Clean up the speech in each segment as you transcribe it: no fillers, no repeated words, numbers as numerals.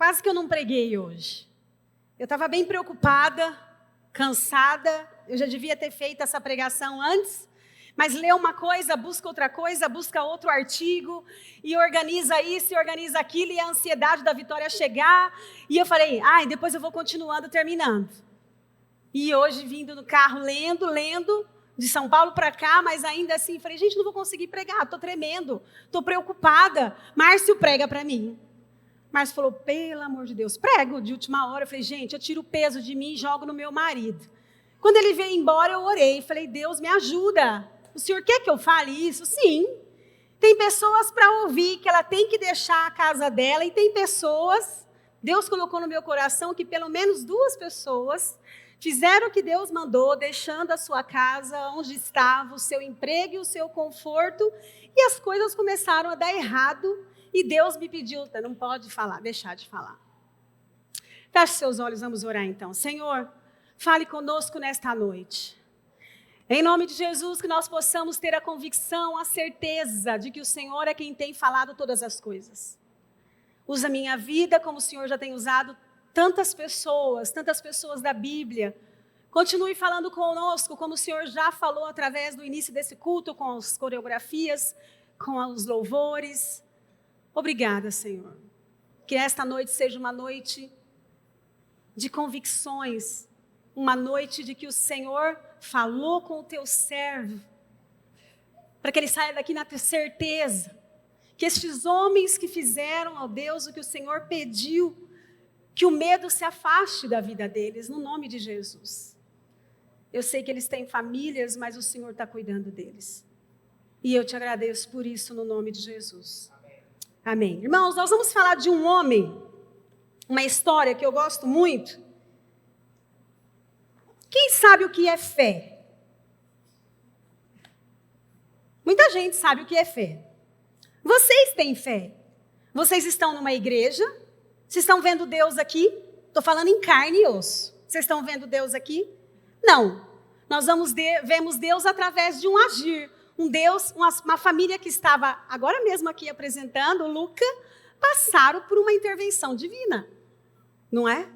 Quase que eu não preguei hoje. Eu estava bem preocupada, cansada. Eu já devia ter feito essa pregação antes. Mas lê uma coisa, busca outra coisa, busca outro artigo. E organiza isso e organiza aquilo. E a ansiedade da Vitória chegar. E eu falei, depois eu vou continuando, terminando. E hoje vindo no carro, lendo. De São Paulo para cá, mas ainda assim, falei, gente, não vou conseguir pregar, estou tremendo, estou preocupada. Márcio prega para mim. Márcio falou, pelo amor de Deus, prego de última hora. Eu falei, gente, eu tiro o peso de mim e jogo no meu marido. Quando ele veio embora, eu orei, falei, Deus, me ajuda. O senhor quer que eu fale isso? Sim. Tem pessoas para ouvir que ela tem que deixar a casa dela, e tem pessoas, Deus colocou no meu coração que pelo menos 2 pessoas fizeram o que Deus mandou, deixando a sua casa, onde estava, o seu emprego e o seu conforto, e as coisas começaram a dar errado, e Deus me pediu, não pode falar, deixar de falar. Feche seus olhos, vamos orar então. Senhor, fale conosco nesta noite. Em nome de Jesus, que nós possamos ter a convicção, a certeza de que o Senhor é quem tem falado todas as coisas. Usa a minha vida como o Senhor já tem usado tantas pessoas da Bíblia. Continue falando conosco, como o Senhor já falou através do início desse culto, com as coreografias, com os louvores. Obrigada, Senhor. Que esta noite seja uma noite de convicções, uma noite de que o Senhor falou com o teu servo, para que ele saia daqui na certeza que estes homens que fizeram, ó Deus, o que o Senhor pediu, que o medo se afaste da vida deles, no nome de Jesus. Eu sei que eles têm famílias, mas o Senhor está cuidando deles. E eu te agradeço por isso, no nome de Jesus. Amém. Irmãos, nós vamos falar de um homem, uma história que eu gosto muito. Quem sabe o que é fé? Muita gente sabe o que é fé. Vocês têm fé? Vocês estão numa igreja? Vocês estão vendo Deus aqui? Estou falando em carne e osso. Vocês estão vendo Deus aqui? Não. Nós vemos Deus através de um agir. Um Deus, uma família que estava agora mesmo aqui apresentando, o Luca, passaram por uma intervenção divina. Não é?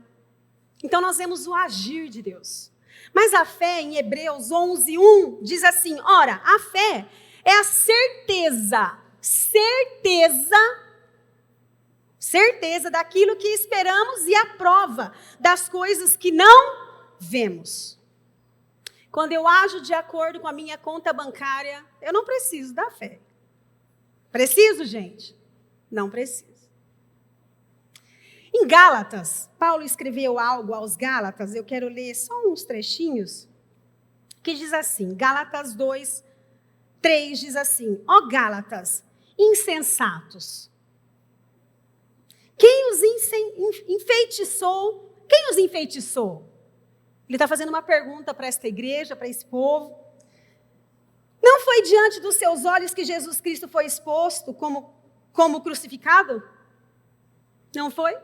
Então nós vemos o agir de Deus. Mas a fé, em Hebreus 11:1, diz assim, ora, a fé é a certeza daquilo que esperamos e a prova das coisas que não vemos. Quando eu ajo de acordo com a minha conta bancária, eu não preciso da fé. Preciso, gente? Não preciso. Em Gálatas, Paulo escreveu algo aos Gálatas, eu quero ler só uns trechinhos, que diz assim, Gálatas 2:3 diz assim, ó Gálatas, insensatos, quem os enfeitiçou? Quem os enfeitiçou? Ele está fazendo uma pergunta para esta igreja, para esse povo. Não foi diante dos seus olhos que Jesus Cristo foi exposto como crucificado? Não foi?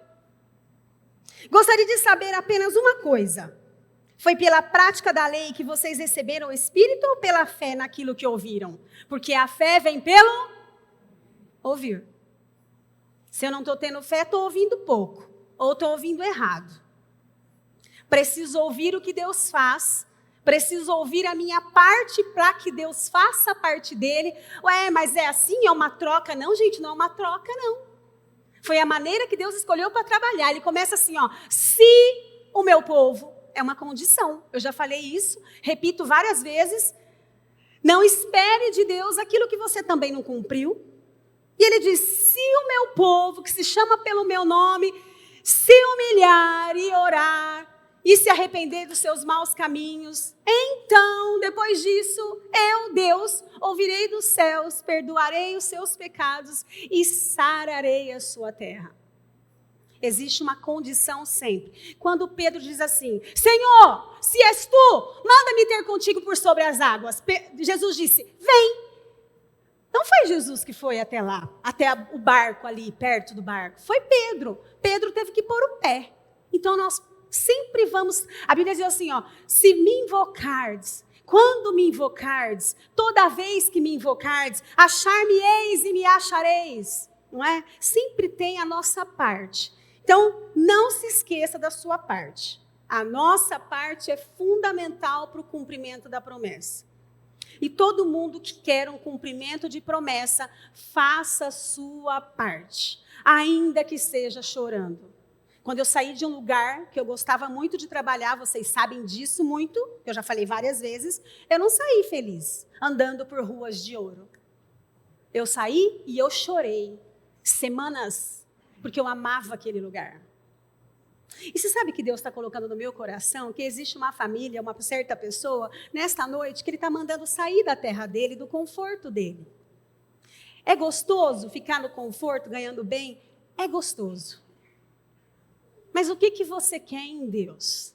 Gostaria de saber apenas uma coisa. Foi pela prática da lei que vocês receberam o Espírito ou pela fé naquilo que ouviram? Porque a fé vem pelo ouvir. Se eu não estou tendo fé, estou ouvindo pouco. Ou estou ouvindo errado. Preciso ouvir o que Deus faz. Preciso ouvir a minha parte para que Deus faça a parte dele. Ué, mas é assim? É uma troca? Não, gente, não é uma troca, não. Foi a maneira que Deus escolheu para trabalhar. Ele começa assim, ó. Se o meu povo, é uma condição. Eu já falei isso, repito várias vezes. Não espere de Deus aquilo que você também não cumpriu. E ele diz, se o meu povo, que se chama pelo meu nome, se humilhar e orar, e se arrepender dos seus maus caminhos, então, depois disso, eu, Deus, ouvirei dos céus, perdoarei os seus pecados e sararei a sua terra. Existe uma condição sempre. Quando Pedro diz assim, Senhor, se és tu, manda-me ter contigo por sobre as águas. Jesus disse, vem. Não foi Jesus que foi até lá, até o barco ali, perto do barco. Foi Pedro. Pedro teve que pôr o pé. Então nós sempre vamos... A Bíblia diz assim, ó, se me invocardes, quando me invocardes, toda vez que me invocardes, achar-me-eis e me achareis. Não é? Sempre tem a nossa parte. Então, não se esqueça da sua parte. A nossa parte é fundamental para o cumprimento da promessa. E todo mundo que quer um cumprimento de promessa, faça a sua parte, ainda que seja chorando. Quando eu saí de um lugar que eu gostava muito de trabalhar, vocês sabem disso muito, eu já falei várias vezes, eu não saí feliz, andando por ruas de ouro. Eu saí e eu chorei semanas, porque eu amava aquele lugar. E você sabe que Deus está colocando no meu coração que existe uma família, uma certa pessoa, nesta noite, que Ele está mandando sair da terra dele, do conforto dele. É gostoso ficar no conforto, ganhando bem? É gostoso. Mas o que você quer em Deus?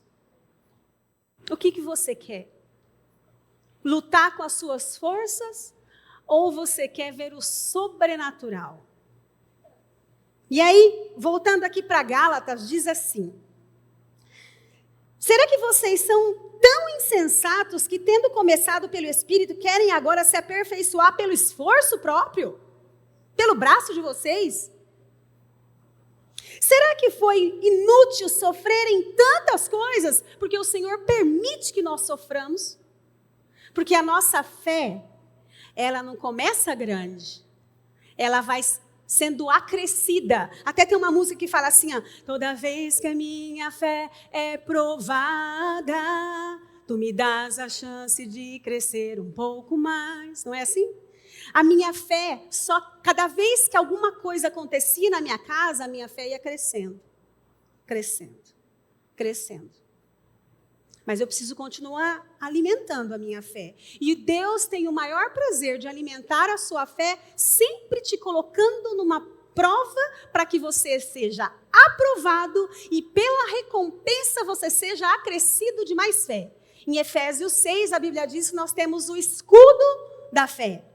O que você quer? Lutar com as suas forças? Ou você quer ver o sobrenatural? E aí, voltando aqui para Gálatas, diz assim: será que vocês são tão insensatos que, tendo começado pelo Espírito, querem agora se aperfeiçoar pelo esforço próprio? Pelo braço de vocês? Será que foi inútil sofrerem tantas coisas? Porque o Senhor permite que nós soframos. Porque a nossa fé, ela não começa grande. Ela vai sendo acrescida. Até tem uma música que fala assim, ó, toda vez que a minha fé é provada, tu me dás a chance de crescer um pouco mais. Não é assim? A minha fé, só cada vez que alguma coisa acontecia na minha casa, a minha fé ia crescendo, crescendo, crescendo. Mas eu preciso continuar alimentando a minha fé. E Deus tem o maior prazer de alimentar a sua fé, sempre te colocando numa prova para que você seja aprovado e pela recompensa você seja acrescido de mais fé. Em Efésios 6, a Bíblia diz que nós temos o escudo da fé.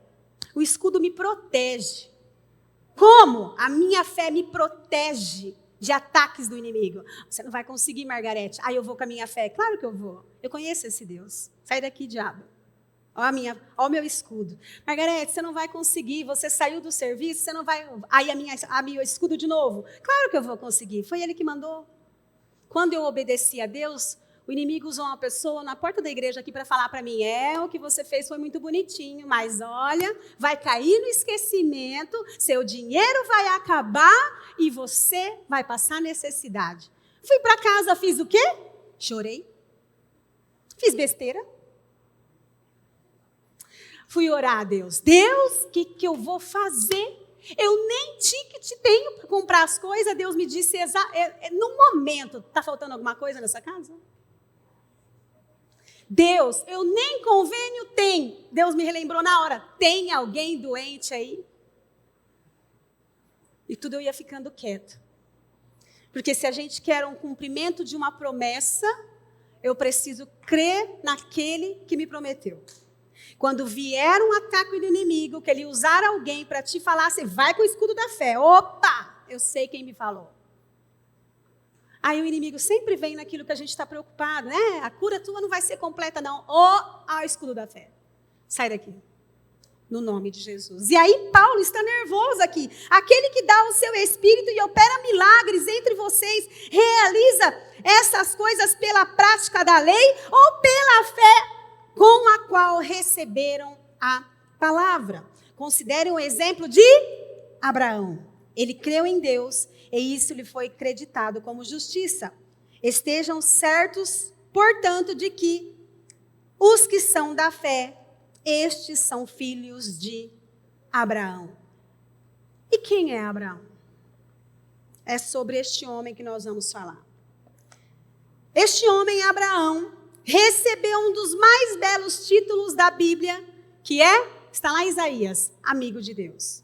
O escudo me protege. Como? A minha fé me protege de ataques do inimigo. Você não vai conseguir, Margarete. Eu vou com a minha fé. Claro que eu vou. Eu conheço esse Deus. Sai daqui, diabo. Olha o meu escudo. Margarete, você não vai conseguir. Você saiu do serviço, você não vai... Aí a meu escudo de novo. Claro que eu vou conseguir. Foi Ele que mandou. Quando eu obedeci a Deus, o inimigo usou uma pessoa na porta da igreja aqui para falar para mim, o que você fez foi muito bonitinho, mas olha, vai cair no esquecimento, seu dinheiro vai acabar e você vai passar necessidade. Fui para casa, fiz o quê? Chorei. Fiz besteira. Fui orar a Deus. Deus, o que eu vou fazer? Eu nem ticket tenho para comprar as coisas. Deus me disse, no momento, está faltando alguma coisa nessa casa? Deus, eu nem convênio tenho. Deus me relembrou na hora. Tem alguém doente aí? E tudo eu ia ficando quieto. Porque se a gente quer um cumprimento de uma promessa, eu preciso crer naquele que me prometeu. Quando vier um ataque do inimigo, que ele usar alguém para te falar, você vai com o escudo da fé. Opa, eu sei quem me falou. Aí o inimigo sempre vem naquilo que a gente está preocupado, né? A cura tua não vai ser completa, não. O escudo da fé. Sai daqui. No nome de Jesus. E aí Paulo está nervoso aqui. Aquele que dá o seu espírito e opera milagres entre vocês, realiza essas coisas pela prática da lei ou pela fé com a qual receberam a palavra. Considerem o exemplo de Abraão. Ele creu em Deus e isso lhe foi creditado como justiça. Estejam certos, portanto, de que os que são da fé, estes são filhos de Abraão. E quem é Abraão? É sobre este homem que nós vamos falar. Este homem, Abraão, recebeu um dos mais belos títulos da Bíblia, que está lá em Isaías, amigo de Deus.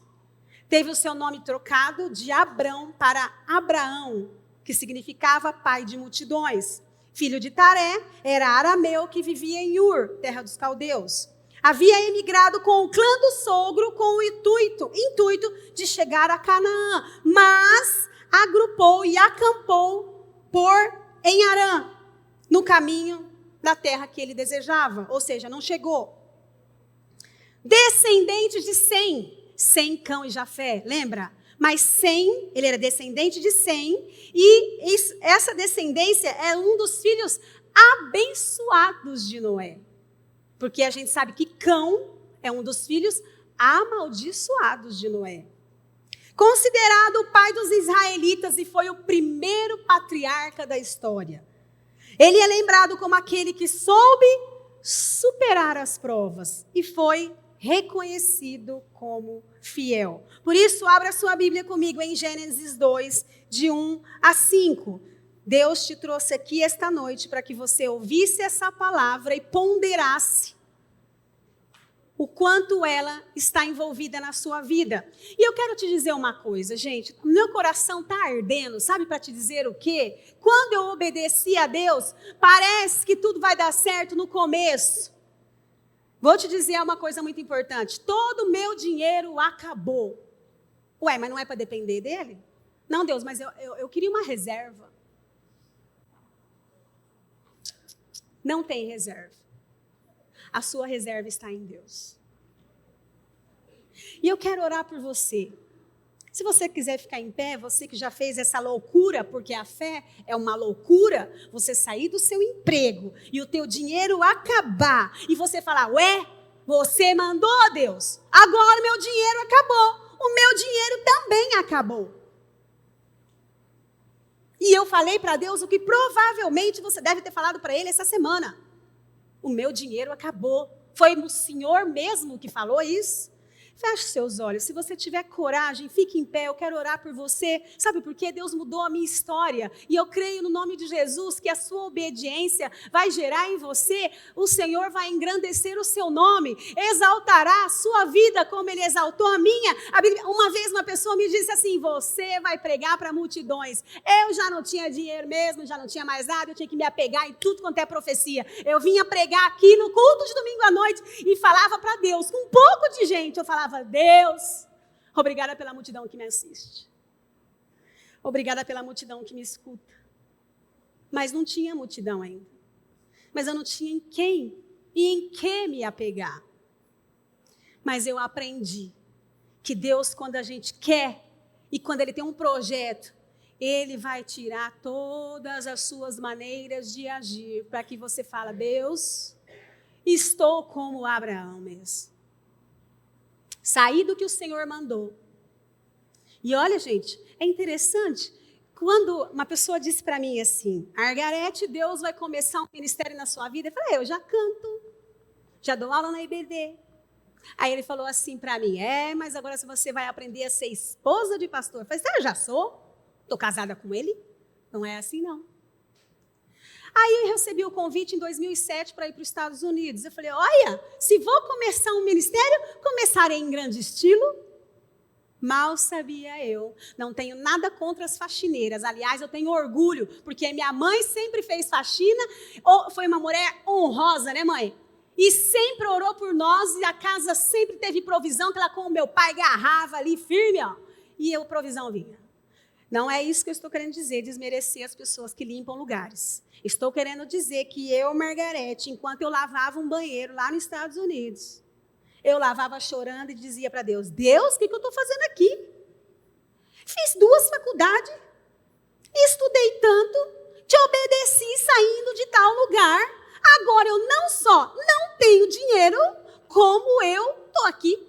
Teve o seu nome trocado de Abrão para Abraão, que significava pai de multidões. Filho de Taré, era arameu que vivia em Ur, terra dos caldeus. Havia emigrado com o clã do sogro com o intuito de chegar a Canaã, mas agrupou e acampou em Harã, no caminho da terra que ele desejava, ou seja, não chegou. Descendente de Sem, Cão e Jafé, lembra? Mas Sem, ele era descendente de Sem, e essa descendência é um dos filhos abençoados de Noé. Porque a gente sabe que Cão é um dos filhos amaldiçoados de Noé. Considerado o pai dos israelitas e foi o primeiro patriarca da história. Ele é lembrado como aquele que soube superar as provas e foi reconhecido como fiel. Por isso, abra sua Bíblia comigo em Gênesis 2, de 1 a 5. Deus te trouxe aqui esta noite para que você ouvisse essa palavra e ponderasse o quanto ela está envolvida na sua vida. E eu quero te dizer uma coisa, gente. Meu coração está ardendo, sabe para te dizer o quê? Quando eu obedeci a Deus, parece que tudo vai dar certo no começo. Vou te dizer uma coisa muito importante. Todo o meu dinheiro acabou. Ué, mas não é para depender dele? Não, Deus, mas eu queria uma reserva. Não tem reserva. A sua reserva está em Deus. E eu quero orar por você. Se você quiser ficar em pé, você que já fez essa loucura, porque a fé é uma loucura, você sair do seu emprego e o teu dinheiro acabar, e você falar, ué, você mandou, Deus, agora meu dinheiro acabou, o meu dinheiro também acabou. E eu falei para Deus o que provavelmente você deve ter falado para Ele essa semana. O meu dinheiro acabou. Foi o Senhor mesmo que falou isso? Feche seus olhos. Se você tiver coragem, fique em pé. Eu quero orar por você. Sabe por quê? Deus mudou a minha história. E eu creio no nome de Jesus que a sua obediência vai gerar em você. O Senhor vai engrandecer o seu nome. Exaltará a sua vida como Ele exaltou a minha. Uma vez uma pessoa me disse assim, você vai pregar para multidões. Eu já não tinha dinheiro mesmo, já não tinha mais nada. Eu tinha que me apegar em tudo quanto é profecia. Eu vinha pregar aqui no culto de domingo à noite e falava para Deus, com um pouco de gente, eu falava, Deus, obrigada pela multidão que me assiste. Obrigada pela multidão que me escuta. Mas não tinha multidão ainda. Mas eu não tinha em quem e em que me apegar. Mas eu aprendi que Deus, quando a gente quer e quando Ele tem um projeto, Ele vai tirar todas as suas maneiras de agir para que você fale, Deus, estou como Abraão mesmo. Saí do que o Senhor mandou. E olha, gente, é interessante, quando uma pessoa disse para mim assim, Margarete, Deus vai começar um ministério na sua vida. Eu falei, eu já canto, já dou aula na IBD. Aí ele falou assim para mim, mas agora se você vai aprender a ser esposa de pastor. Eu falei, eu já sou, estou casada com ele. Não é assim, não. Aí eu recebi o convite em 2007 para ir para os Estados Unidos. Eu falei, olha, se vou começar um ministério, começarei em grande estilo. Mal sabia eu, não tenho nada contra as faxineiras. Aliás, eu tenho orgulho, porque minha mãe sempre fez faxina. Foi uma mulher honrosa, né, mãe? E sempre orou por nós e a casa sempre teve provisão, que ela com o meu pai agarrava ali firme, ó, e a provisão vinha. Não é isso que eu estou querendo dizer, desmerecer as pessoas que limpam lugares. Estou querendo dizer que eu, Margarete, enquanto eu lavava um banheiro lá nos Estados Unidos, eu lavava chorando e dizia para Deus, Deus, o que eu estou fazendo aqui? Fiz 2 faculdades, estudei tanto, te obedeci saindo de tal lugar, agora eu não só não tenho dinheiro, como eu estou aqui,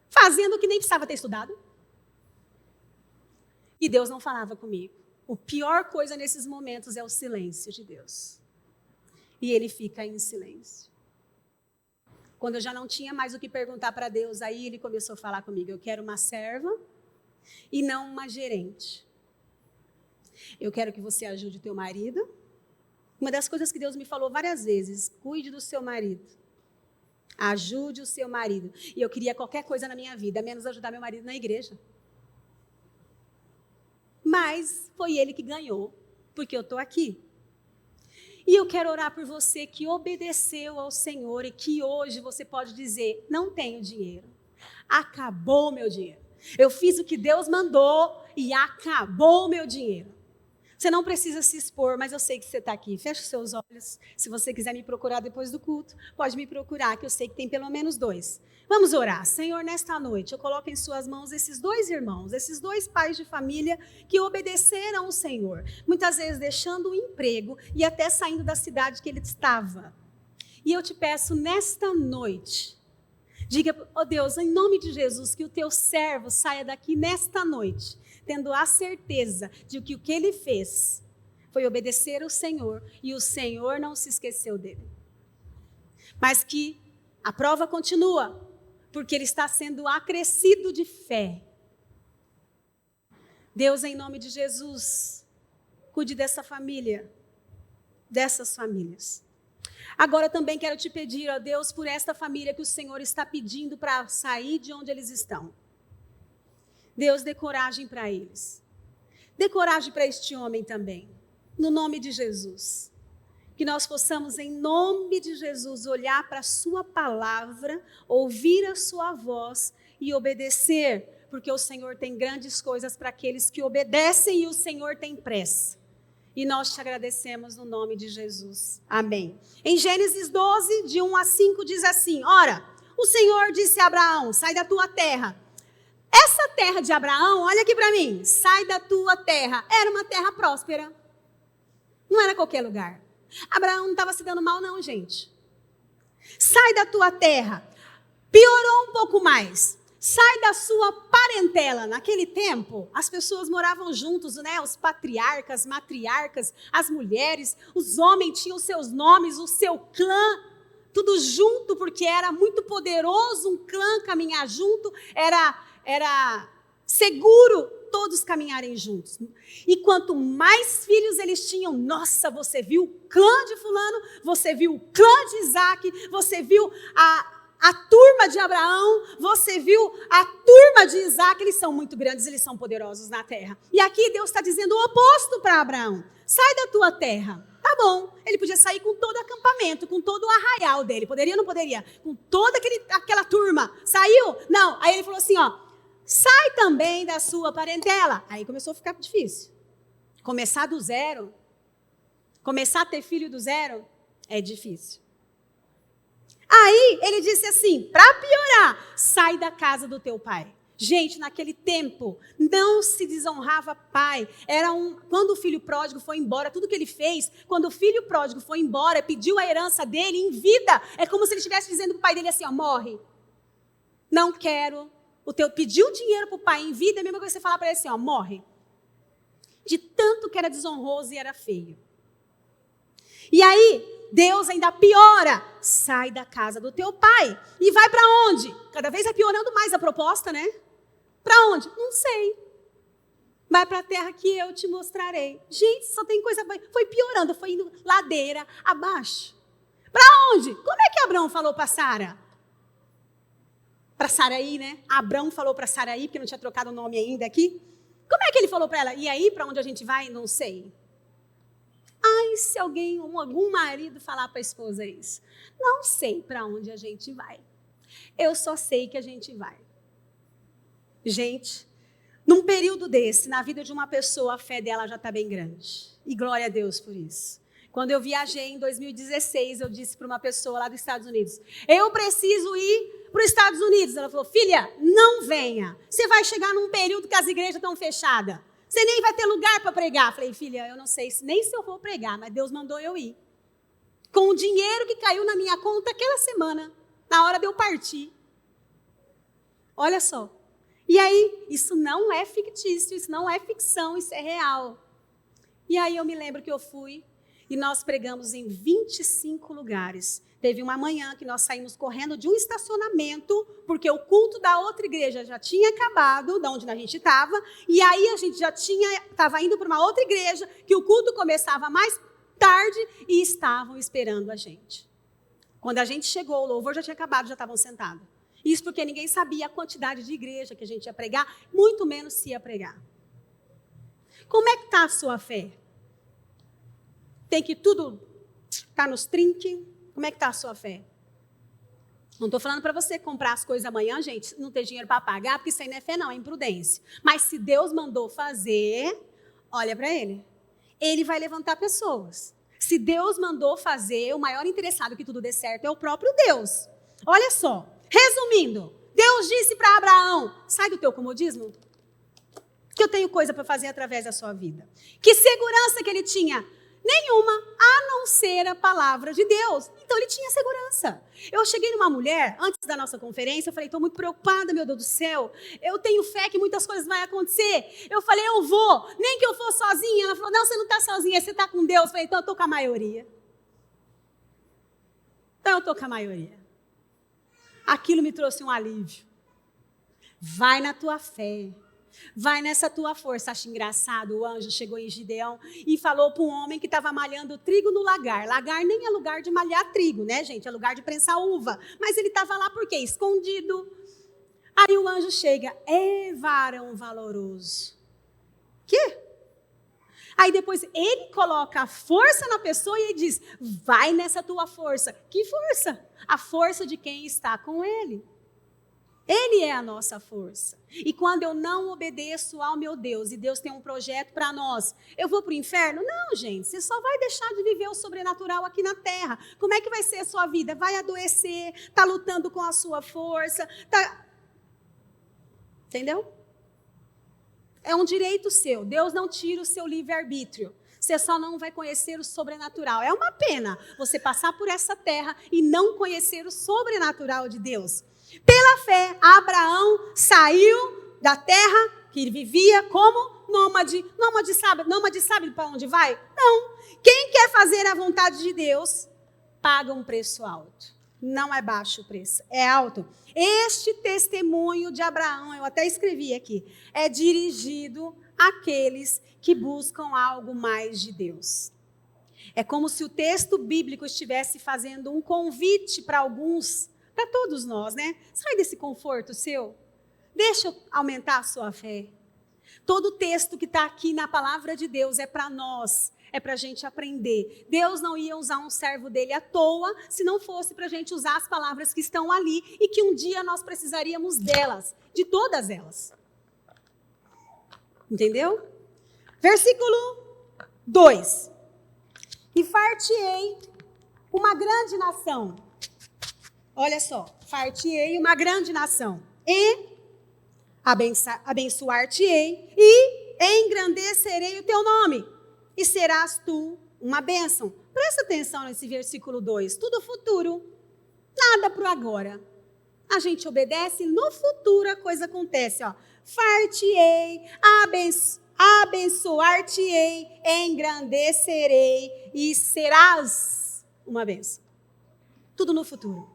fazendo o que nem precisava ter estudado. E Deus não falava comigo. A pior coisa nesses momentos é o silêncio de Deus. E Ele fica em silêncio. Quando eu já não tinha mais o que perguntar para Deus, aí Ele começou a falar comigo, eu quero uma serva e não uma gerente. Eu quero que você ajude o teu marido. Uma das coisas que Deus me falou várias vezes, cuide do seu marido. Ajude o seu marido. E eu queria qualquer coisa na minha vida, menos ajudar meu marido na igreja. Mas foi ele que ganhou, porque eu estou aqui. E eu quero orar por você que obedeceu ao Senhor e que hoje você pode dizer, não tenho dinheiro. Acabou o meu dinheiro. Eu fiz o que Deus mandou e acabou o meu dinheiro. Você não precisa se expor, mas eu sei que você está aqui. Feche os seus olhos. Se você quiser me procurar depois do culto, pode me procurar, que eu sei que tem pelo menos 2. Vamos orar. Senhor, nesta noite, eu coloco em suas mãos esses 2 irmãos, esses 2 pais de família que obedeceram ao Senhor. Muitas vezes deixando o emprego e até saindo da cidade que ele estava. E eu te peço nesta noite, diga, ó Deus, em nome de Jesus, que o teu servo saia daqui nesta noite, tendo a certeza de que o que ele fez foi obedecer ao Senhor e o Senhor não se esqueceu dele. Mas que a prova continua, porque ele está sendo acrescido de fé. Deus, em nome de Jesus, cuide dessa família, dessas famílias. Agora também quero te pedir, ó Deus, por esta família que o Senhor está pedindo para sair de onde eles estão. Deus, dê coragem para eles. Dê coragem para este homem também. No nome de Jesus. Que nós possamos, em nome de Jesus, olhar para a sua palavra, ouvir a sua voz e obedecer. Porque o Senhor tem grandes coisas para aqueles que obedecem e o Senhor tem pressa. E nós te agradecemos no nome de Jesus. Amém. Em Gênesis 12, de 1 a 5, diz assim: Ora, o Senhor disse a Abraão, sai da tua terra. Essa terra de Abraão, olha aqui para mim, sai da tua terra. Era uma terra próspera. Não era qualquer lugar. Abraão não estava se dando mal não, gente. Sai da tua terra. Piorou um pouco mais. Sai da sua parentela. Naquele tempo, as pessoas moravam juntos, né? Os patriarcas, matriarcas, as mulheres, os homens tinham seus nomes, o seu clã, tudo junto, porque era muito poderoso um clã caminhar junto, era seguro todos caminharem juntos. E quanto mais filhos eles tinham, nossa, você viu o clã de fulano, você viu o clã de Isaac, você viu a turma de Abraão, você viu a turma de Isaac, eles são muito grandes, eles são poderosos na terra. E aqui Deus está dizendo o oposto para Abraão. Sai da tua terra. Tá bom, ele podia sair com todo o acampamento, com todo o arraial dele. Poderia ou não poderia? Com toda aquela turma. Saiu? Não. Aí ele falou assim, ó, sai também da sua parentela. Aí começou a ficar difícil. Começar do zero, começar a ter filho do zero, é difícil. Aí ele disse assim, para piorar, sai da casa do teu pai. Gente, naquele tempo, não se desonrava pai. Quando o filho pródigo foi embora, tudo que ele fez, quando o filho pródigo foi embora, pediu a herança dele em vida, é como se ele estivesse dizendo para o pai dele assim, ó, morre. Não quero. Pediu dinheiro para o pai em vida, é a mesma coisa que você falar para ele assim, ó, morre. De tanto que era desonroso e era feio. E aí, Deus ainda piora. Sai da casa do teu pai. E vai para onde? Cada vez vai piorando mais a proposta, né? Para onde? Não sei. Vai para a terra que eu te mostrarei. Gente, só tem coisa... Foi piorando, foi indo ladeira abaixo. Para onde? Como é que Abraão falou para Sara? Para Saraí, né? Abraão falou para Saraí, porque não tinha trocado o nome ainda aqui. Como é que ele falou para ela? E aí, para onde a gente vai? Não sei. Ai, se algum marido falar para a esposa isso. Não sei para onde a gente vai. Eu só sei que a gente vai. Gente, num período desse, na vida de uma pessoa, a fé dela já está bem grande. E glória a Deus por isso. Quando eu viajei em 2016, eu disse para uma pessoa lá dos Estados Unidos, eu preciso ir para os Estados Unidos. Ela falou, filha, não venha. Você vai chegar num período que as igrejas estão fechadas. Você nem vai ter lugar para pregar. Falei, filha, eu não sei nem se eu vou pregar, mas Deus mandou eu ir. Com o dinheiro que caiu na minha conta aquela semana, na hora de eu partir. Olha só. E aí, isso não é fictício, isso não é ficção, isso é real. E aí eu me lembro que eu fui e nós pregamos em 25 lugares. Teve uma manhã que nós saímos correndo de um estacionamento, porque o culto da outra igreja já tinha acabado, de onde a gente estava, e aí a gente já estava indo para uma outra igreja, que o culto começava mais tarde, e estavam esperando a gente. Quando a gente chegou, o louvor já tinha acabado, já estavam sentados. Isso porque ninguém sabia a quantidade de igreja que a gente ia pregar, muito menos se ia pregar. Como é que está a sua fé? Tem que tudo estar nos trinques? Como é que está a sua fé? Não estou falando para você comprar as coisas amanhã, gente, não ter dinheiro para pagar, porque isso aí não é fé não, é imprudência. Mas se Deus mandou fazer, olha para ele. Ele vai levantar pessoas. Se Deus mandou fazer, o maior interessado que tudo dê certo é o próprio Deus. Olha só, resumindo, Deus disse para Abraão, sai do teu comodismo, que eu tenho coisa para fazer através da sua vida. Que segurança que ele tinha? Nenhuma, a não ser a palavra de Deus. Então ele tinha segurança. Eu cheguei numa mulher, antes da nossa conferência, eu falei, estou muito preocupada, meu Deus do céu. Eu tenho fé que muitas coisas vão acontecer. Eu falei, eu vou, nem que eu for sozinha. Ela falou, não, você não está sozinha, você está com Deus. Eu falei, então eu estou com a maioria. Então eu estou com a maioria. Aquilo me trouxe um alívio. Vai na tua fé. Vai nessa tua força. Acho engraçado, o anjo chegou em Gideão e falou para um homem que estava malhando trigo no lagar. Lagar nem é lugar de malhar trigo, né, gente? É lugar de prensar uva. Mas ele estava lá por quê? Escondido. Aí o anjo chega, varão valoroso. Quê? Aí depois ele coloca a força na pessoa e ele diz, vai nessa tua força. Que força? A força de quem está com ele. Ele é a nossa força. E quando eu não obedeço ao meu Deus, e Deus tem um projeto para nós, eu vou para o inferno? Não, gente, você só vai deixar de viver o sobrenatural aqui na terra. Como é que vai ser a sua vida? Vai adoecer, está lutando com a sua força. Entendeu? É um direito seu. Deus não tira o seu livre-arbítrio. Você só não vai conhecer o sobrenatural. É uma pena você passar por essa terra e não conhecer o sobrenatural de Deus. Pela fé, Abraão saiu da terra que ele vivia como nômade. Nômade sabe para onde vai? Não. Quem quer fazer a vontade de Deus, paga um preço alto. Não é baixo o preço, é alto. Este testemunho de Abraão, eu até escrevi aqui, é dirigido àqueles que buscam algo mais de Deus. É como se o texto bíblico estivesse fazendo um convite para alguns, para todos nós, né? Sai desse conforto seu. Deixa eu aumentar a sua fé. Todo texto que está aqui na palavra de Deus é para nós, é para a gente aprender. Deus não ia usar um servo dele à toa, se não fosse para a gente usar as palavras que estão ali e que um dia nós precisaríamos delas, de todas elas. Entendeu? Versículo 2. E far-te-ei uma grande nação. Olha só, far-te-ei uma grande nação, e abençoar-te-ei, e engrandecerei o teu nome, e serás tu uma bênção. Presta atenção nesse versículo 2, tudo futuro, nada para o agora. A gente obedece, no futuro a coisa acontece, ó. Far-te-ei, abençoar-te-ei, engrandecerei, e serás uma bênção. Tudo no futuro.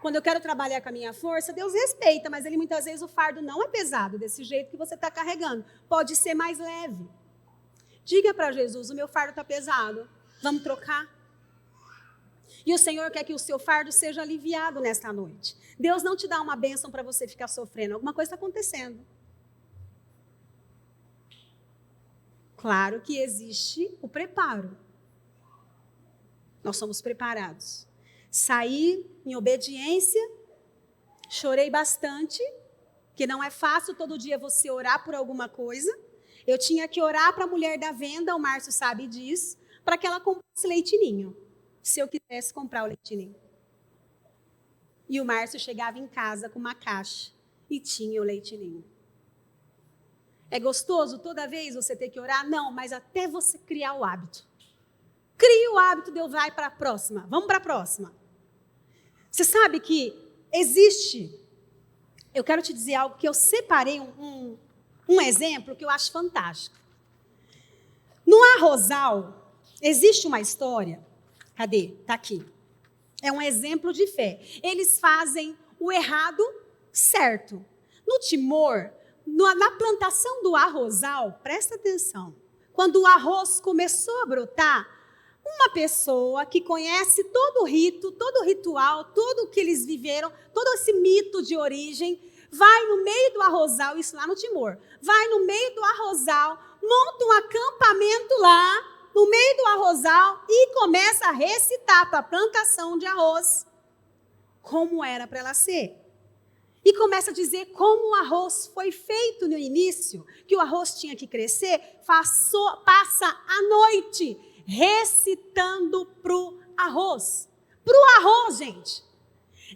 Quando eu quero trabalhar com a minha força, Deus respeita, mas ele muitas vezes o fardo não é pesado, desse jeito que você está carregando. Pode ser mais leve. Diga para Jesus, o meu fardo está pesado, vamos trocar? E o Senhor quer que o seu fardo seja aliviado nesta noite. Deus não te dá uma bênção para você ficar sofrendo, alguma coisa está acontecendo. Claro que existe o preparo. Nós somos preparados. Saí em obediência, chorei bastante, que não é fácil todo dia você orar por alguma coisa. Eu tinha que orar para a mulher da venda, o Márcio sabe disso, para que ela comprasse leitinho, se eu quisesse comprar o leitinho. E o Márcio chegava em casa com uma caixa e tinha o leitinho. É gostoso toda vez você ter que orar? Não, mas até você criar o hábito. Cria o hábito, Deus vai para a próxima. Vamos para a próxima. Você sabe que existe, eu quero te dizer algo que eu separei um exemplo que eu acho fantástico. No Arrozal, existe uma história, cadê? Está aqui. É um exemplo de fé. Eles fazem o errado certo. No Timor, na plantação do Arrozal, presta atenção, quando o arroz começou a brotar, uma pessoa que conhece todo o rito, todo o ritual, tudo o que eles viveram, todo esse mito de origem, vai no meio do arrozal, isso lá no Timor, vai no meio do arrozal, monta um acampamento lá, no meio do arrozal, e começa a recitar para a plantação de arroz como era para ela ser. e começa a dizer como o arroz foi feito no início, que o arroz tinha que crescer, passa a noite recitando pro arroz. Pro arroz, gente.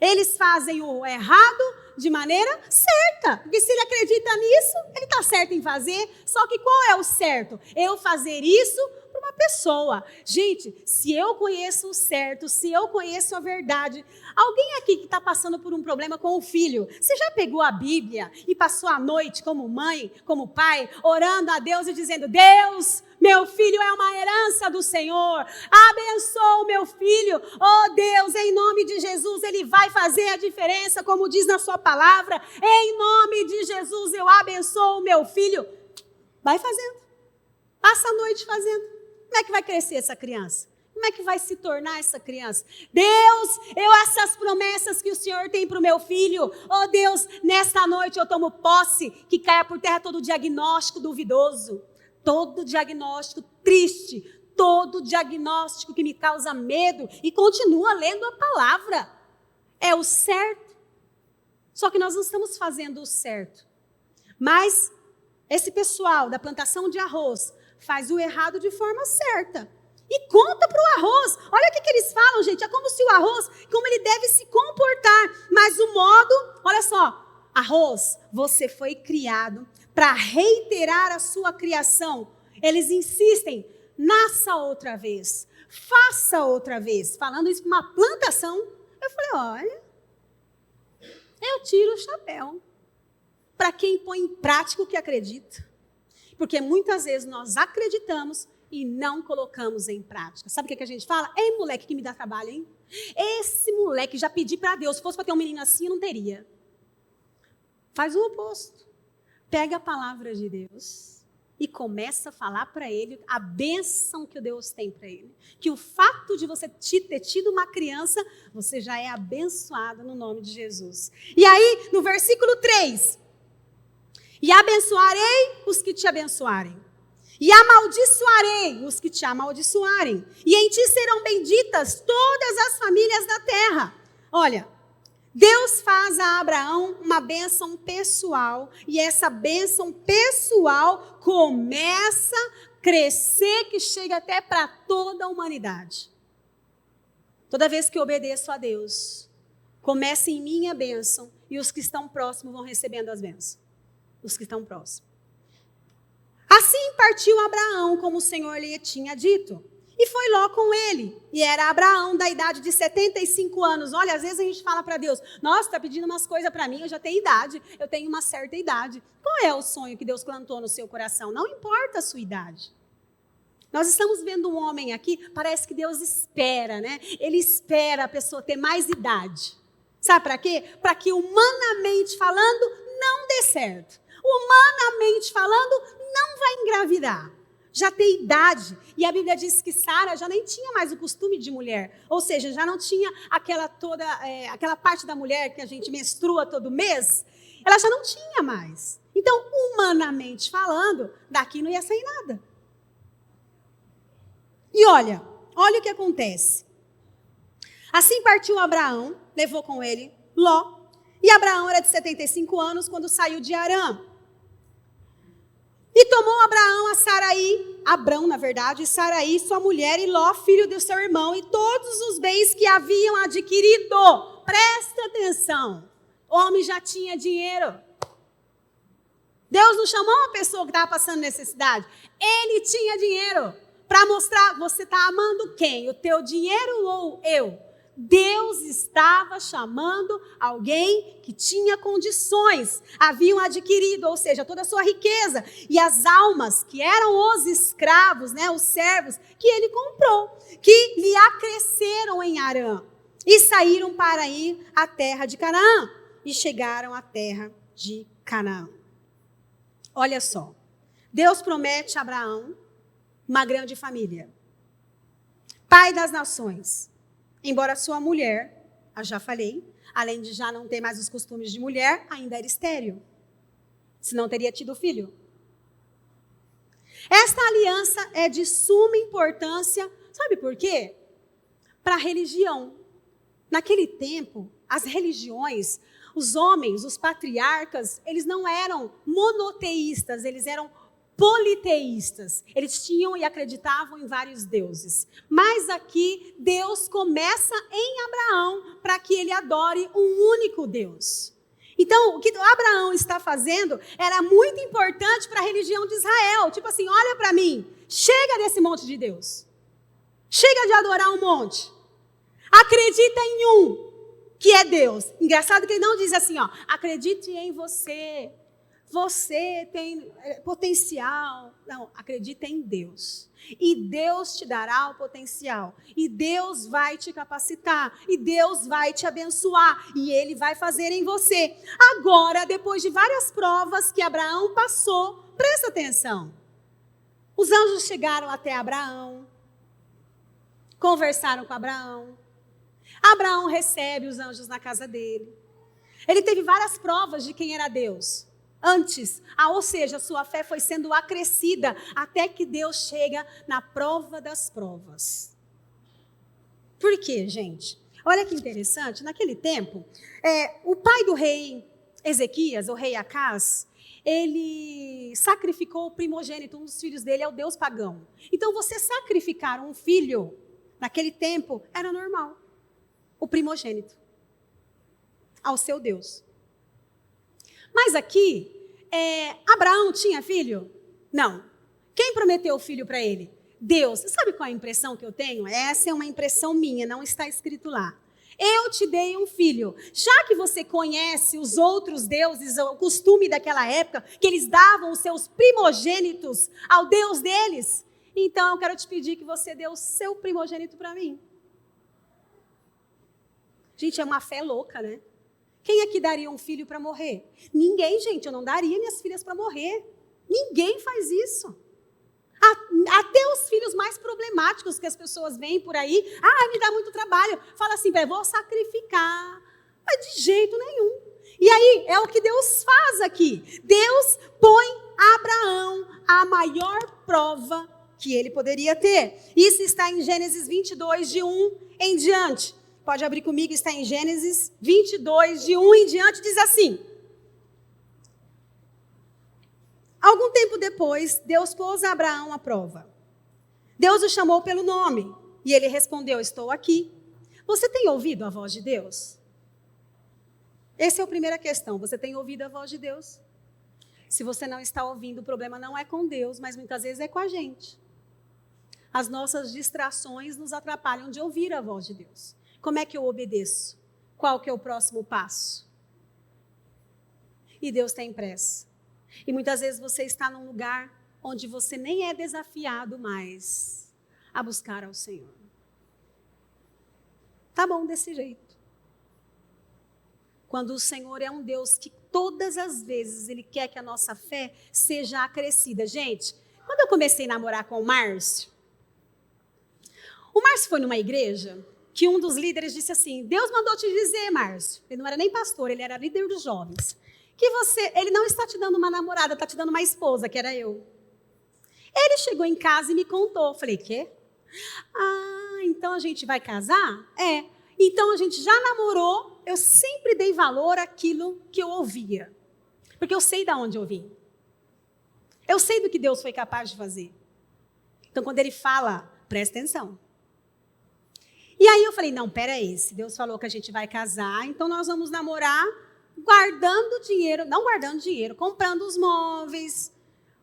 Eles fazem o errado de maneira certa, porque se ele acredita nisso, ele está certo em fazer, só que qual é o certo? Eu fazer isso para uma pessoa. Gente, se eu conheço o certo, se eu conheço a verdade, alguém aqui que está passando por um problema com o filho, você já pegou a Bíblia e passou a noite como mãe, como pai, orando a Deus e dizendo, Deus, meu filho é uma herança do Senhor, abençoa o meu filho, oh Deus, em nome de Jesus, ele vai fazer a diferença, como diz na sua palavra, em nome de Jesus eu abençoo o meu filho. Vai fazendo, passa a noite fazendo. Como é que vai crescer essa criança? Como é que vai se tornar essa criança? Deus, essas promessas que o Senhor tem para o meu filho, oh Deus, nesta noite eu tomo posse, que caia por terra todo diagnóstico duvidoso, todo diagnóstico triste, todo diagnóstico que me causa medo e continua lendo a palavra. É o certo. Só que nós não estamos fazendo o certo. Mas esse pessoal da plantação de arroz faz o errado de forma certa. E conta para o arroz. Olha o que eles falam, gente. É como se o arroz, como ele deve se comportar. Mas o modo, olha só. Arroz, você foi criado para reiterar a sua criação. Eles insistem, nasça outra vez, faça outra vez. Falando isso para uma plantação, eu falei, olha, eu tiro o chapéu para quem põe em prática o que acredita. Porque muitas vezes nós acreditamos e não colocamos em prática. Sabe o que a gente fala? Ei, moleque que me dá trabalho, hein? Esse moleque já pedi para Deus, se fosse para ter um menino assim, eu não teria. Faz o oposto. Pega a palavra de Deus e começa a falar para ele a bênção que Deus tem para ele. Que o fato de você ter tido uma criança, você já é abençoado no nome de Jesus. E aí, no versículo 3, e abençoarei os que te abençoarem, e amaldiçoarei os que te amaldiçoarem, e em ti serão benditas todas as famílias da terra. Olha, Deus faz a Abraão uma bênção pessoal, e essa bênção pessoal começa a crescer, que chega até para toda a humanidade. Toda vez que eu obedeço a Deus, começa em mim a bênção, e os que estão próximos vão recebendo as bênçãos. Os que estão próximos. Assim partiu Abraão, como o Senhor lhe tinha dito. E foi Ló com ele. E era Abraão da idade de 75 anos. Olha, às vezes a gente fala para Deus, nossa, está pedindo umas coisas para mim, eu já tenho idade, eu tenho uma certa idade. Qual é o sonho que Deus plantou no seu coração? Não importa a sua idade. Nós estamos vendo um homem aqui, parece que Deus espera, né? Ele espera a pessoa ter mais idade. Sabe para quê? Para que humanamente falando, não dê certo. Humanamente falando, não vai engravidar. Já tem idade. E a Bíblia diz que Sara já nem tinha mais o costume de mulher. Ou seja, já não tinha aquela parte da mulher que a gente menstrua todo mês. Ela já não tinha mais. Então, humanamente falando, daqui não ia sair nada. E olha o que acontece. Assim partiu Abraão, levou com ele Ló. E Abraão era de 75 anos quando saiu de Harã. E tomou Abrão, na verdade, e Saraí, sua mulher, e Ló, filho do seu irmão, e todos os bens que haviam adquirido. Presta atenção. O homem já tinha dinheiro. Deus não chamou uma pessoa que estava passando necessidade. Ele tinha dinheiro para mostrar, você está amando quem? O teu dinheiro ou eu? Deus estava chamando alguém que tinha condições, haviam adquirido, ou seja, toda a sua riqueza, e as almas, que eram os escravos, né, os servos, que ele comprou, que lhe acresceram em Harã, e saíram para ir à terra de Canaã, e chegaram à terra de Canaã. Olha só, Deus promete a Abraão uma grande família, pai das nações. Embora sua mulher, eu já falei, além de já não ter mais os costumes de mulher, ainda era estéril. Senão teria tido filho. Esta aliança é de suma importância, sabe por quê? Para a religião. Naquele tempo, as religiões, Os homens, os patriarcas, eles não eram monoteístas, eles eram politeístas. Eles tinham e acreditavam em vários deuses. Mas aqui, Deus começa em Abraão para que ele adore um único Deus. Então, o que Abraão está fazendo era muito importante para a religião de Israel. Tipo assim, olha para mim, chega desse monte de Deus. Chega de adorar um monte. Acredita em um, que é Deus. Engraçado que ele não diz assim, ó, acredite em você. Você tem potencial. Não, acredita em Deus. E Deus te dará o potencial. E Deus vai te capacitar. E Deus vai te abençoar. E Ele vai fazer em você. Agora, depois de várias provas que Abraão passou, presta atenção. Os anjos chegaram até Abraão. Conversaram com Abraão. Abraão recebe os anjos na casa dele. Ele teve várias provas de quem era Deus. Antes, ou seja, sua fé foi sendo acrescida até que Deus chega na prova das provas. Por quê, gente? Olha que interessante, naquele tempo, o pai do rei Ezequias, o rei Acás, ele sacrificou o primogênito, um dos filhos dele, ao deus pagão. Então, você sacrificar um filho, naquele tempo, era normal. O primogênito, ao seu Deus. Mas aqui, Abraão tinha filho? Não. Quem prometeu o filho para ele? Deus. Sabe qual é a impressão que eu tenho? Essa é uma impressão minha, não está escrito lá. Eu te dei um filho. Já que você conhece os outros deuses, o costume daquela época, que eles davam os seus primogênitos ao Deus deles, então eu quero te pedir que você dê o seu primogênito para mim. Gente, é uma fé louca, né? Quem aqui daria um filho para morrer? Ninguém, gente. Eu não daria minhas filhas para morrer. Ninguém faz isso. Até os filhos mais problemáticos que as pessoas veem por aí. Me dá muito trabalho. Fala assim, vou sacrificar. Mas de jeito nenhum. E aí, é o que Deus faz aqui. Deus põe a Abraão a maior prova que ele poderia ter. Isso está em Gênesis 22, de 1 em diante. Pode abrir comigo, está em Gênesis 22, de 1 em diante, diz assim. Algum tempo depois, Deus pôs a Abraão à prova. Deus o chamou pelo nome, e ele respondeu, estou aqui. Você tem ouvido a voz de Deus? Essa é a primeira questão, você tem ouvido a voz de Deus? Se você não está ouvindo, o problema não é com Deus, mas muitas vezes é com a gente. As nossas distrações nos atrapalham de ouvir a voz de Deus. Como é que eu obedeço? Qual que é o próximo passo? E Deus tem pressa. E muitas vezes você está num lugar onde você nem é desafiado mais a buscar ao Senhor. Tá bom desse jeito. Quando o Senhor é um Deus que todas as vezes Ele quer que a nossa fé seja acrescida. Gente, quando eu comecei a namorar com o Márcio foi numa igreja que um dos líderes disse assim, Deus mandou te dizer, Márcio, ele não era nem pastor, ele era líder dos jovens, que ele não está te dando uma namorada, está te dando uma esposa, que era eu. Ele chegou em casa e me contou. Falei, quê? Então a gente vai casar? Então a gente já namorou, eu sempre dei valor àquilo que eu ouvia. Porque eu sei de onde eu vim. Eu sei do que Deus foi capaz de fazer. Então quando ele fala, presta atenção. E aí eu falei, não, peraí, se Deus falou que a gente vai casar, então nós vamos namorar comprando os móveis,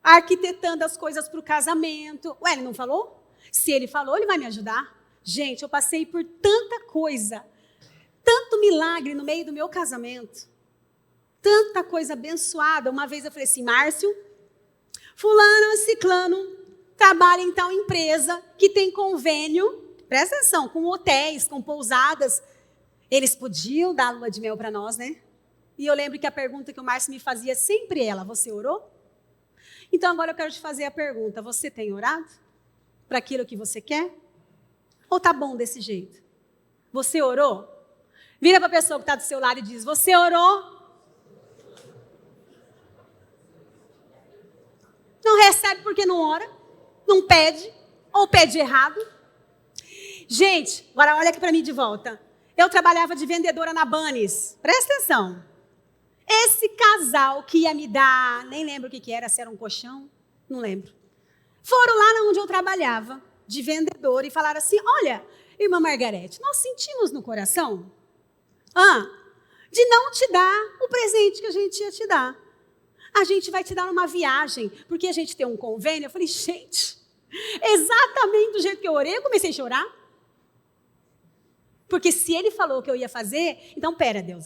arquitetando as coisas para o casamento. Ele não falou? Se ele falou, ele vai me ajudar. Gente, eu passei por tanta coisa, tanto milagre no meio do meu casamento, tanta coisa abençoada. Uma vez eu falei assim, Márcio, fulano, ciclano, trabalha em tal empresa que tem convênio, presta atenção, com hotéis, com pousadas. Eles podiam dar lua de mel para nós, né? E eu lembro que a pergunta que o Márcio me fazia sempre você orou? Então agora eu quero te fazer a pergunta, você tem orado para aquilo que você quer? Ou tá bom desse jeito? Você orou? Vira para a pessoa que está do seu lado e diz, você orou? Não recebe porque não ora, não pede, ou pede errado. Gente, agora olha aqui para mim de volta. Eu trabalhava de vendedora na Bunnies. Presta atenção. Esse casal que ia me dar, nem lembro o que era, se era um colchão, não lembro. Foram lá onde eu trabalhava, de vendedor, e falaram assim, olha, irmã Margarete, nós sentimos no coração de não te dar o presente que a gente ia te dar. A gente vai te dar uma viagem, porque a gente tem um convênio. Eu falei, gente, exatamente do jeito que eu orei, eu comecei a chorar. Porque se ele falou que eu ia fazer, então pera, Deus,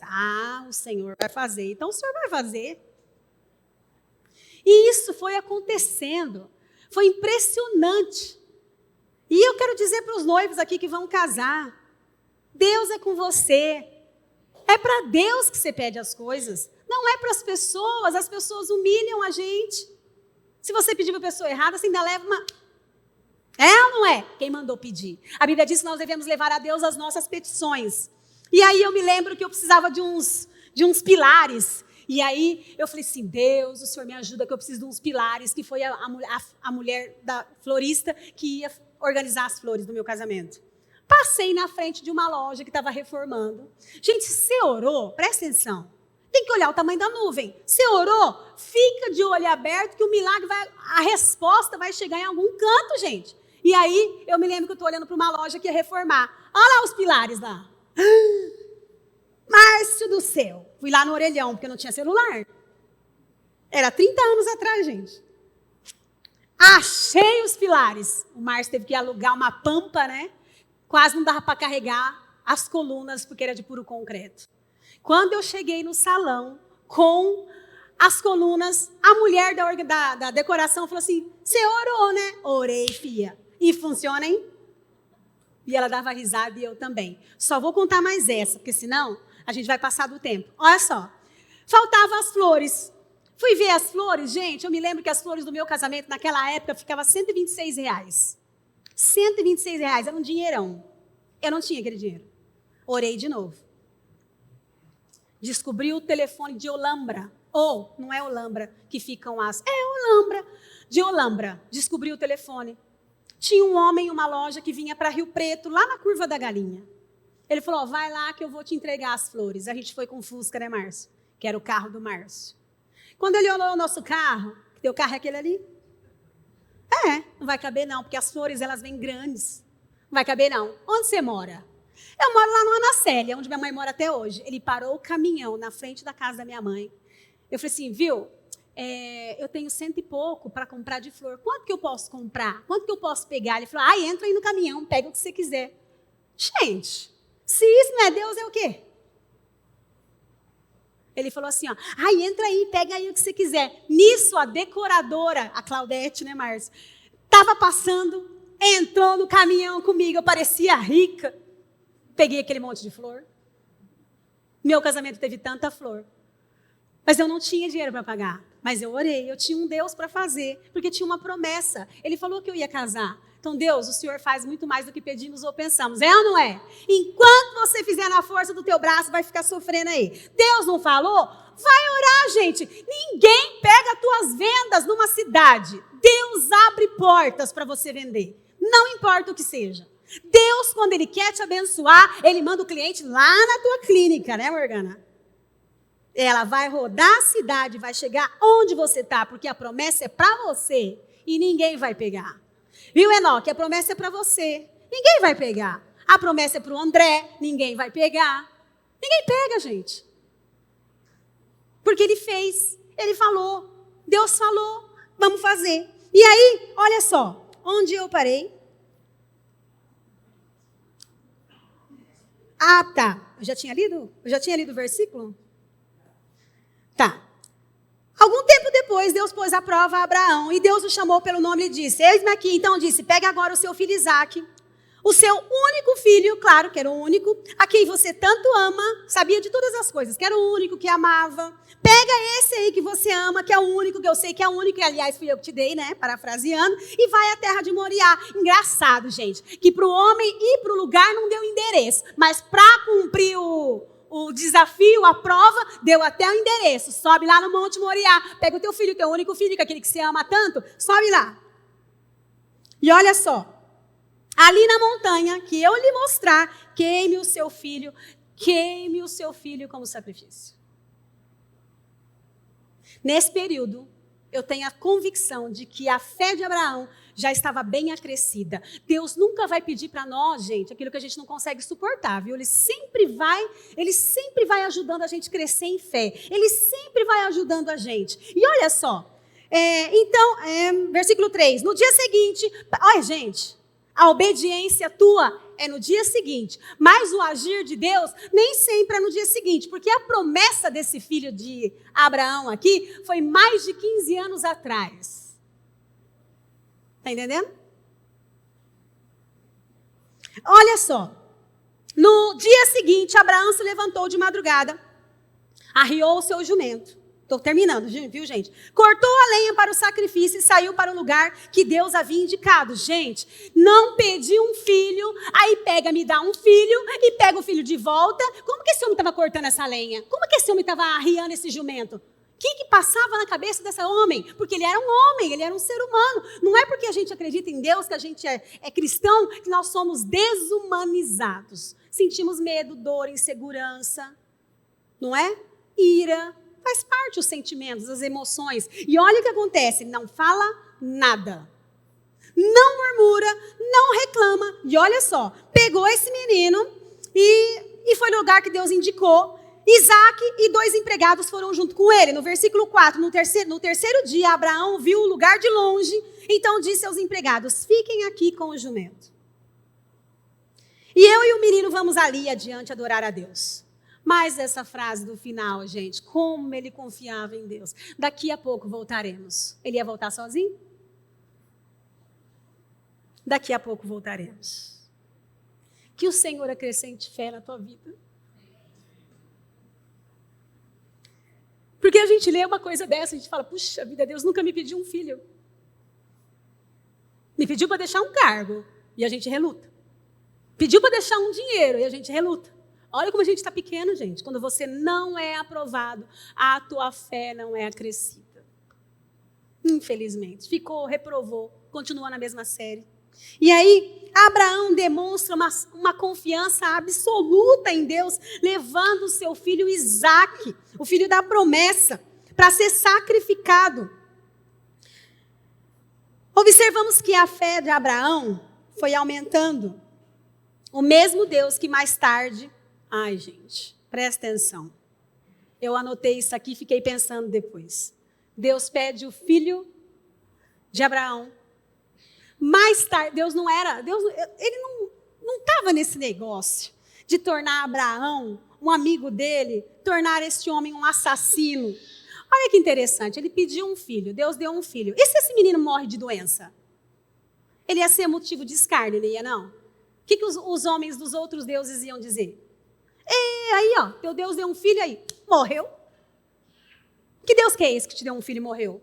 o Senhor vai fazer, então o Senhor vai fazer. E isso foi acontecendo, foi impressionante. E eu quero dizer para os noivos aqui que vão casar, Deus é com você, é para Deus que você pede as coisas, não é para as pessoas humilham a gente. Se você pedir para a pessoa errada, você ainda leva uma... É ou não é? Quem mandou pedir? A Bíblia diz que nós devemos levar a Deus as nossas petições. E aí eu me lembro que eu precisava de uns pilares. E aí eu falei assim, Deus, o Senhor me ajuda que eu preciso de uns pilares, que foi a mulher da florista que ia organizar as flores do meu casamento. Passei na frente de uma loja que estava reformando. Gente, você orou? Presta atenção. Tem que olhar o tamanho da nuvem. Você orou? Fica de olho aberto que o milagre a resposta vai chegar em algum canto, gente. E aí, eu me lembro que eu estou olhando para uma loja que ia reformar. Olha lá os pilares lá. Márcio do céu. Fui lá no orelhão, porque não tinha celular. Era 30 anos atrás, gente. Achei os pilares. O Márcio teve que alugar uma pampa, né? Quase não dava para carregar as colunas, porque era de puro concreto. Quando eu cheguei no salão com as colunas, a mulher da decoração falou assim, você orou, né? Orei, filha. E funciona, hein? E ela dava risada e eu também. Só vou contar mais essa, porque senão a gente vai passar do tempo. Olha só. Faltavam as flores. Fui ver as flores, gente. Eu me lembro que as flores do meu casamento, naquela época, ficavam R$126. R$126 era um dinheirão. Eu não tinha aquele dinheiro. Orei de novo. Descobri o telefone de Olambra. Não é Olambra que ficam as... É Olambra. De Olambra. Descobri o telefone. Tinha um homem em uma loja que vinha para Rio Preto, lá na Curva da Galinha. Ele falou, vai lá que eu vou te entregar as flores. A gente foi com o Fusca, né, Márcio? Que era o carro do Márcio. Quando ele olhou o nosso carro, teu carro é aquele ali? Não vai caber não, porque as flores, elas vêm grandes. Não vai caber não. Onde você mora? Eu moro lá no Ana Célia, onde minha mãe mora até hoje. Ele parou o caminhão na frente da casa da minha mãe. Eu falei assim, viu, eu tenho 100 e pouco para comprar de flor. Quanto que eu posso comprar? Quanto que eu posso pegar? Ele falou, entra aí no caminhão, pega o que você quiser. Gente, se isso não é Deus, é o quê? Ele falou assim, entra aí, pega aí o que você quiser. Nisso, a decoradora, a Claudete, né, Márcio, estava passando, entrou no caminhão comigo, eu parecia rica. Peguei aquele monte de flor. Meu casamento teve tanta flor. Mas eu não tinha dinheiro para pagar. Mas eu orei, eu tinha um Deus para fazer, porque tinha uma promessa. Ele falou que eu ia casar. Então, Deus, o Senhor faz muito mais do que pedimos ou pensamos. É ou não é? Enquanto você fizer na força do teu braço, vai ficar sofrendo aí. Deus não falou? Vai orar, gente. Ninguém pega tuas vendas numa cidade. Deus abre portas para você vender. Não importa o que seja. Deus, quando Ele quer te abençoar, Ele manda o cliente lá na tua clínica, né, Morgana? Ela vai rodar a cidade, vai chegar onde você está, porque a promessa é para você e ninguém vai pegar. Viu, Enoque? A promessa é para você, ninguém vai pegar. A promessa é para o André, ninguém vai pegar. Ninguém pega, gente. Porque Ele fez, Ele falou, Deus falou, vamos fazer. E aí, olha só, onde eu parei? Tá. Eu já tinha lido o versículo? Tá. Algum tempo depois, Deus pôs à prova a Abraão, e Deus o chamou pelo nome e disse, eis-me aqui. Então disse, pega agora o seu filho Isaque, o seu único filho, claro que era o único, a quem você tanto ama, sabia de todas as coisas, que era o único que amava. Pega esse aí que você ama, que é o único, que eu sei que é o único, e aliás fui eu que te dei, né, parafraseando, e vai à terra de Moriá. Engraçado, gente, que para o homem ir para o lugar não deu endereço, mas para cumprir o desafio, a prova, deu até o endereço. Sobe lá no Monte Moriá, pega o teu filho, teu único filho, que é aquele que você ama tanto, sobe lá. E olha só, ali na montanha, que eu lhe mostrar, queime o seu filho como sacrifício. Nesse período, eu tenho a convicção de que a fé de Abraão já estava bem acrescida. Deus nunca vai pedir para nós, gente, aquilo que a gente não consegue suportar, viu? Ele sempre vai ajudando a gente a crescer em fé. Ele sempre vai ajudando a gente. E olha só, versículo 3, no dia seguinte, olha gente, a obediência tua é no dia seguinte, mas o agir de Deus nem sempre é no dia seguinte, porque a promessa desse filho de Abraão aqui foi mais de 15 anos atrás. Está entendendo? Olha só, no dia seguinte, Abraão se levantou de madrugada, arriou o seu jumento. Estou terminando, viu, gente? Cortou a lenha para o sacrifício e saiu para o lugar que Deus havia indicado. Gente, não pedi um filho, aí me dá um filho e pega o filho de volta. Como que esse homem estava cortando essa lenha? Como que esse homem estava arriando esse jumento? O que passava na cabeça desse homem? Porque ele era um homem, ele era um ser humano. Não é porque a gente acredita em Deus, que a gente é cristão, que nós somos desumanizados. Sentimos medo, dor, insegurança, não é? Ira. Faz parte os sentimentos, as emoções. E olha o que acontece, ele não fala nada. Não murmura, não reclama. E olha só, pegou esse menino e foi no lugar que Deus indicou. Isaac e 2 empregados foram junto com ele. No versículo 4, no terceiro dia, Abraão viu o lugar de longe. Então disse aos empregados, fiquem aqui com o jumento. E eu e o menino vamos ali adiante adorar a Deus. Mas essa frase do final, gente, como ele confiava em Deus. Daqui a pouco voltaremos. Ele ia voltar sozinho? Daqui a pouco voltaremos. Que o Senhor acrescente fé na tua vida. Porque a gente lê uma coisa dessa, a gente fala, puxa vida, Deus nunca me pediu um filho. Me pediu para deixar um cargo, e a gente reluta. Pediu para deixar um dinheiro, e a gente reluta. Olha como a gente está pequeno, gente. Quando você não é aprovado, a tua fé não é acrescida. Infelizmente. Reprovou, continua na mesma série. E aí, Abraão demonstra uma confiança absoluta em Deus, levando o seu filho Isaque, o filho da promessa, para ser sacrificado. Observamos que a fé de Abraão foi aumentando. O mesmo Deus que mais tarde... Ai, gente, presta atenção. Eu anotei isso aqui e fiquei pensando depois. Deus pede o filho de Abraão. Mais tarde, ele não estava nesse negócio de tornar Abraão um amigo dele, tornar este homem um assassino. Olha que interessante, ele pediu um filho, Deus deu um filho. E se esse menino morre de doença? Ele ia ser motivo de escárnio, não ia não? O que os homens dos outros deuses iam dizer? Aí, ó, teu Deus deu um filho aí, morreu. Que Deus que é esse que te deu um filho e morreu?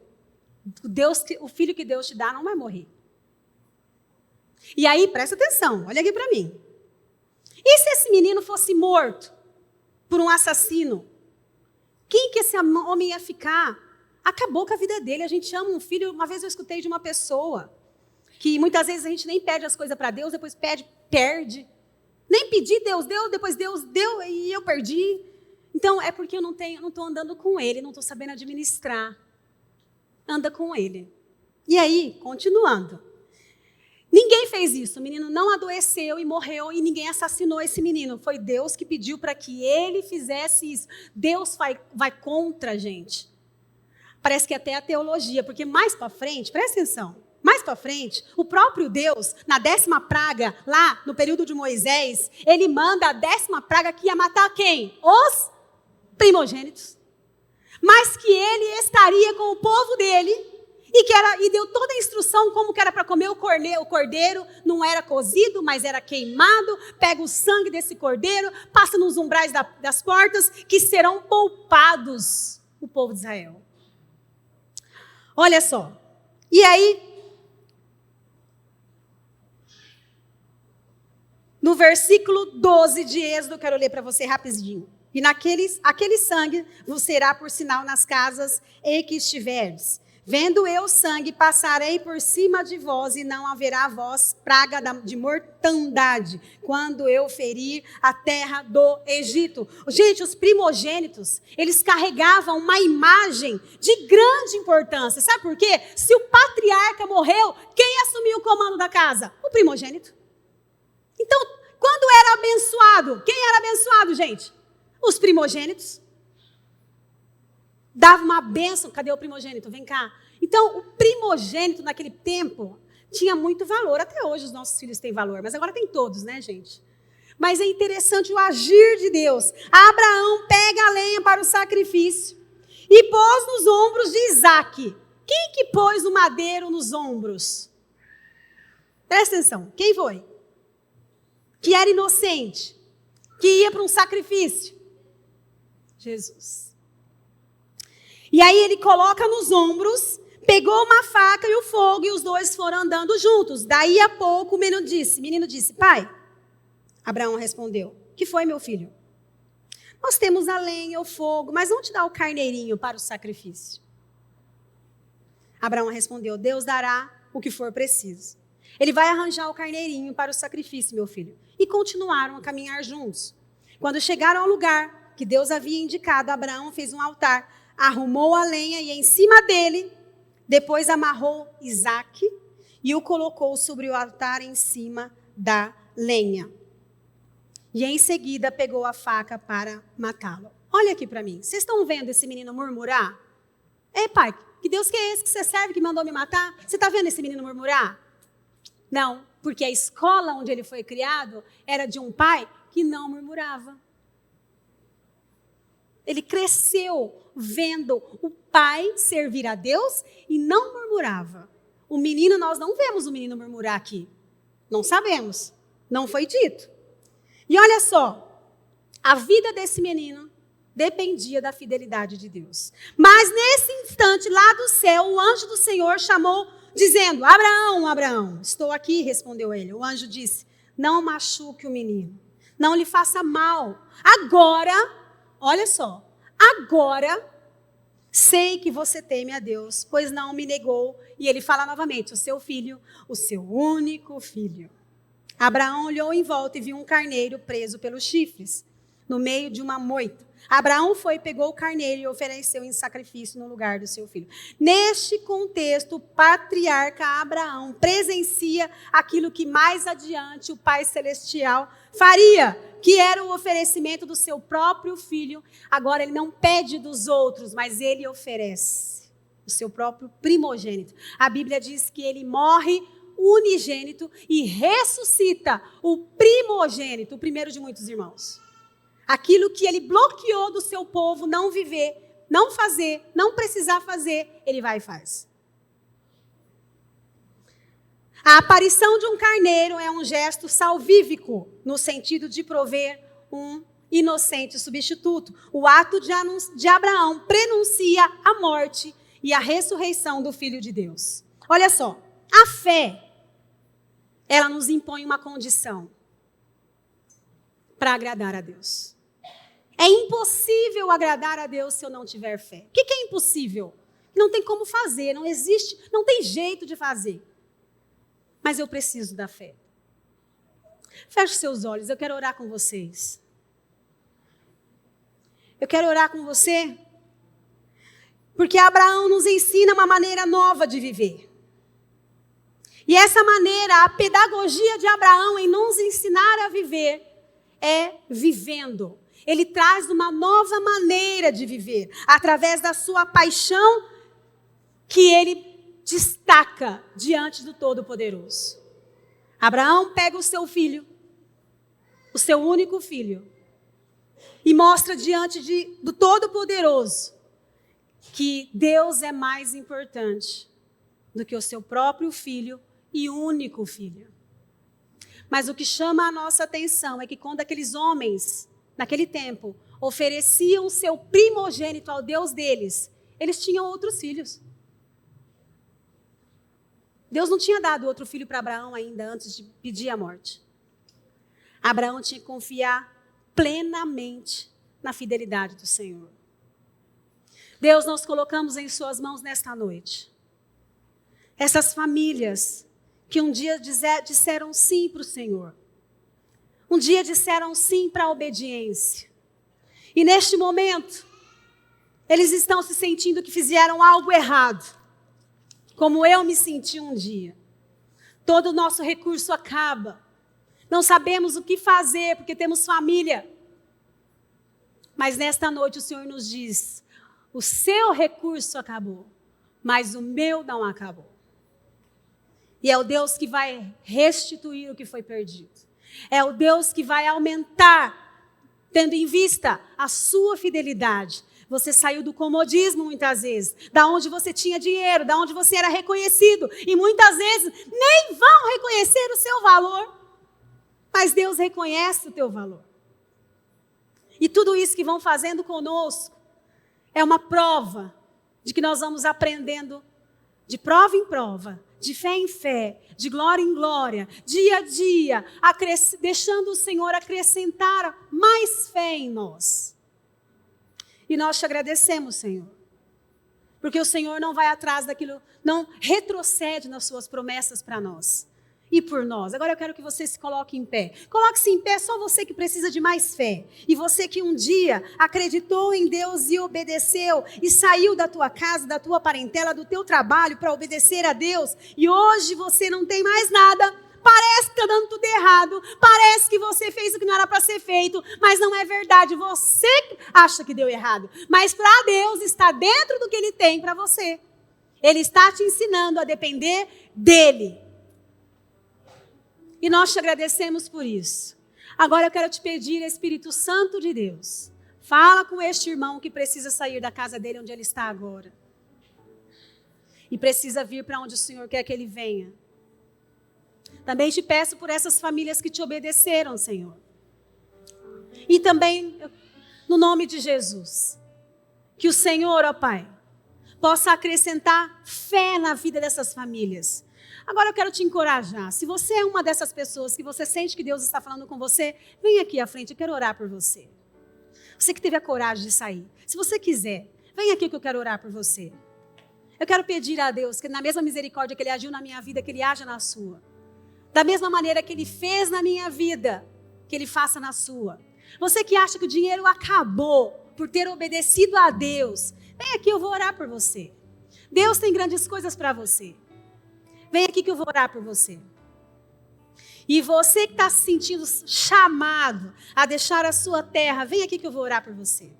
O filho que Deus te dá não vai morrer. E aí, presta atenção, olha aqui para mim. E se esse menino fosse morto por um assassino? Quem que esse homem ia ficar? Acabou com a vida dele, a gente ama um filho. Uma vez eu escutei de uma pessoa que muitas vezes a gente nem pede as coisas para Deus, depois perde. Nem pedi, Deus deu, depois Deus deu e eu perdi. Então, é porque eu não estou andando com Ele, não estou sabendo administrar. Anda com Ele. E aí, continuando. Ninguém fez isso, o menino não adoeceu e morreu e ninguém assassinou esse menino. Foi Deus que pediu para que ele fizesse isso. Deus vai contra a gente. Parece que até a teologia, porque mais para frente, presta atenção. Mais para frente, o próprio Deus, na 10ª praga, lá no período de Moisés, ele manda a 10ª praga que ia matar quem? Os primogênitos. Mas que ele estaria com o povo dele e deu toda a instrução como que era para comer o cordeiro. Não era cozido, mas era queimado. Pega o sangue desse cordeiro, passa nos umbrais das portas, que serão poupados o povo de Israel. Olha só. E aí... No versículo 12 de Êxodo, quero ler para você rapidinho. E aquele sangue vos será por sinal nas casas em que estiveres. Vendo eu sangue, passarei por cima de vós, e não haverá vós praga de mortandade, quando eu ferir a terra do Egito. Gente, os primogênitos, eles carregavam uma imagem de grande importância. Sabe por quê? Se o patriarca morreu, quem assumiu o comando da casa? O primogênito. Então, quando era abençoado, quem era abençoado, gente? Os primogênitos. Dava uma bênção. Cadê o primogênito? Vem cá. Então, o primogênito naquele tempo tinha muito valor. Até hoje os nossos filhos têm valor, mas agora tem todos, né, gente? Mas é interessante o agir de Deus. Abraão pega a lenha para o sacrifício e pôs nos ombros de Isaque. Quem que pôs o madeiro nos ombros? Presta atenção. Quem foi? Que era inocente, que ia para um sacrifício. Jesus. E aí ele coloca nos ombros, pegou uma faca e o fogo, e os dois foram andando juntos. Daí a pouco o menino disse, pai. Abraão respondeu, que foi, meu filho? Nós temos a lenha, o fogo, mas não te dá o carneirinho para o sacrifício. Abraão respondeu, Deus dará o que for preciso. Ele vai arranjar o carneirinho para o sacrifício, meu filho. E continuaram a caminhar juntos. Quando chegaram ao lugar que Deus havia indicado, Abraão fez um altar, arrumou a lenha e em cima dele, depois amarrou Isaque e o colocou sobre o altar em cima da lenha. E em seguida pegou a faca para matá-lo. Olha aqui para mim, vocês estão vendo esse menino murmurar? Ei, pai, que Deus que é esse que você serve, que mandou me matar? Você está vendo esse menino murmurar? Não, porque a escola onde ele foi criado era de um pai que não murmurava. Ele cresceu vendo o pai servir a Deus e não murmurava. O menino, nós não vemos o menino murmurar aqui. Não sabemos. Não foi dito. E olha só, a vida desse menino dependia da fidelidade de Deus. Mas nesse instante, lá do céu, o anjo do Senhor chamou, dizendo, Abraão, Abraão. Estou aqui, respondeu ele. O anjo disse, não machuque o menino. Não lhe faça mal. Agora, olha só, agora sei que você teme a Deus, pois não me negou. E ele fala novamente, o seu filho, o seu único filho. Abraão olhou em volta e viu um carneiro preso pelos chifres, no meio de uma moita. Abraão foi, pegou o carneiro e ofereceu em sacrifício no lugar do seu filho. Neste contexto, o patriarca Abraão presencia aquilo que mais adiante o Pai Celestial faria, que era o oferecimento do seu próprio filho. Agora ele não pede dos outros, mas ele oferece o seu próprio primogênito. A Bíblia diz que ele morre unigênito e ressuscita o primogênito, o primeiro de muitos irmãos. Aquilo que ele bloqueou do seu povo não viver, não fazer, não precisar fazer, ele vai e faz. A aparição de um carneiro é um gesto salvífico, no sentido de prover um inocente substituto. O ato de Abraão prenuncia a morte e a ressurreição do Filho de Deus. Olha só, a fé, ela nos impõe uma condição para agradar a Deus. É impossível agradar a Deus se eu não tiver fé. O que é impossível? Não tem como fazer, não existe, não tem jeito de fazer. Mas eu preciso da fé. Feche seus olhos, eu quero orar com vocês. Eu quero orar com você, porque Abraão nos ensina uma maneira nova de viver. E essa maneira, a pedagogia de Abraão em nos ensinar a viver, é vivendo. Ele traz uma nova maneira de viver, através da sua paixão, que ele destaca diante do Todo-Poderoso. Abraão pega o seu filho, o seu único filho, e mostra diante do Todo-Poderoso que Deus é mais importante do que o seu próprio filho e único filho. Mas o que chama a nossa atenção é que quando aqueles homens, naquele tempo, ofereciam o seu primogênito ao Deus deles, eles tinham outros filhos. Deus não tinha dado outro filho para Abraão ainda antes de pedir a morte. Abraão tinha que confiar plenamente na fidelidade do Senhor. Deus, nós colocamos em suas mãos nesta noite Essas famílias que um dia disseram sim para o Senhor. Um dia disseram sim para a obediência. E neste momento, eles estão se sentindo que fizeram algo errado. Como eu me senti um dia. Todo o nosso recurso acaba. Não sabemos o que fazer porque temos família. Mas nesta noite o Senhor nos diz, o seu recurso acabou, mas o meu não acabou. E é o Deus que vai restituir o que foi perdido. É o Deus que vai aumentar, tendo em vista a sua fidelidade. Você saiu do comodismo muitas vezes, da onde você tinha dinheiro, da onde você era reconhecido. E muitas vezes nem vão reconhecer o seu valor. Mas Deus reconhece o teu valor. E tudo isso que vão fazendo conosco é uma prova de que nós vamos aprendendo de prova em prova, de fé em fé, de glória em glória, dia a dia, deixando o Senhor acrescentar mais fé em nós. E nós te agradecemos, Senhor, porque o Senhor não vai atrás daquilo, não retrocede nas suas promessas para nós e por nós. Agora eu quero que você se coloque em pé. Coloque-se em pé, só você que precisa de mais fé. E você que um dia acreditou em Deus e obedeceu, e saiu da tua casa, da tua parentela, do teu trabalho para obedecer a Deus, e hoje você não tem mais nada, parece que está dando tudo errado, parece que você fez o que não era para ser feito, mas não é verdade, você acha que deu errado. Mas para Deus está dentro do que Ele tem para você. Ele está te ensinando a depender dEle. E nós te agradecemos por isso. Agora eu quero te pedir, Espírito Santo de Deus, fala com este irmão que precisa sair da casa dele onde ele está agora. E precisa vir para onde o Senhor quer que ele venha. Também te peço por essas famílias que te obedeceram, Senhor. E também, no nome de Jesus, que o Senhor, ó Pai, possa acrescentar fé na vida dessas famílias. Agora eu quero te encorajar. Se você é uma dessas pessoas que você sente que Deus está falando com você, vem aqui à frente, eu quero orar por você. Você que teve a coragem de sair. Se você quiser, vem aqui que eu quero orar por você. Eu quero pedir a Deus que na mesma misericórdia que Ele agiu na minha vida, que Ele haja na sua. Da mesma maneira que Ele fez na minha vida, que Ele faça na sua. Você que acha que o dinheiro acabou por ter obedecido a Deus, vem aqui, eu vou orar por você. Deus tem grandes coisas para você. Vem aqui que eu vou orar por você. E você que está se sentindo chamado a deixar a sua terra, vem aqui que eu vou orar por você.